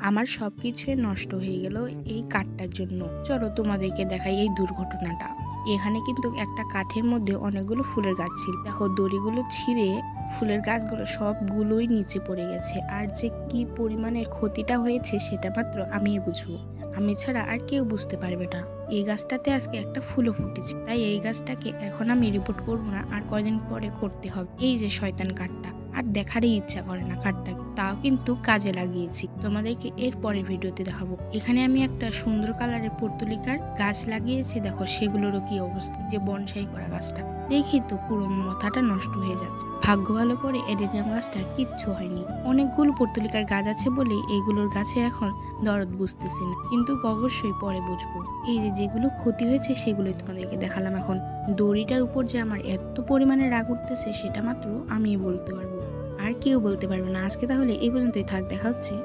আমার সবকিছুই নষ্ট হয়ে গেল এই কাঠটার জন্য। চলো তোমাদেরকে দেখাই এই দুর্ঘটনাটা। এখানে কিন্তু একটা কাঠের মধ্যে অনেকগুলো ফুলের গাছ ছিল। দেখো দড়িগুলো ছিঁড়ে ফুলের গাছগুলো সবগুলোই নিচে পড়ে গেছে। আর যে কি পরিমাণের ক্ষতিটা হয়েছে সেটা মাত্র আমিই বুঝবো। আমি ছাড়া আর কেউ বুঝতে পারবে না। এই গাছটাতে আজকে একটা ফুলও ফুটেছে, তাই এই গাছটাকে এখন আমি রিপোর্ট করবো না, আর কয়দিন পরে করতে হবে। এই যে শয়তান কাঠটা, আর দেখারই ইচ্ছা করে না কাঠটাকে, তাও কিন্তু কাজে লাগিয়েছি। তোমাদেরকে এর পরের ভিডিওতে দেখাবো। এখানে আমি একটা সুন্দর কালারের পর্তুলিকার গাছ লাগিয়েছি, দেখো সেগুলোরও কি অবস্থা। যে বনসাই করা গাছটা দেখি তো পুরো মাথাটা নষ্ট হয়ে যাচ্ছে। ভাগ্য ভালো করে এডেনিয়াম গাছটার কিচ্ছু হয়নি। অনেকগুলো পর্তুলিকার গাছ আছে বলে এইগুলোর গাছে এখন দরদ বুঝতেছি না, কিন্তু অবশ্যই পরে বুঝবো। এই যে যেগুলো ক্ষতি হয়েছে সেগুলোই তোমাদেরকে দেখালাম। এখন দড়িটার উপর যে আমার এত পরিমাণে রাগ উঠতেছে সেটা মাত্র আমিই বলতে পারবো, আর কেউ বলতে পারবে না। আজকে তাহলে এই পর্যন্তই থাক, দেখা হচ্ছে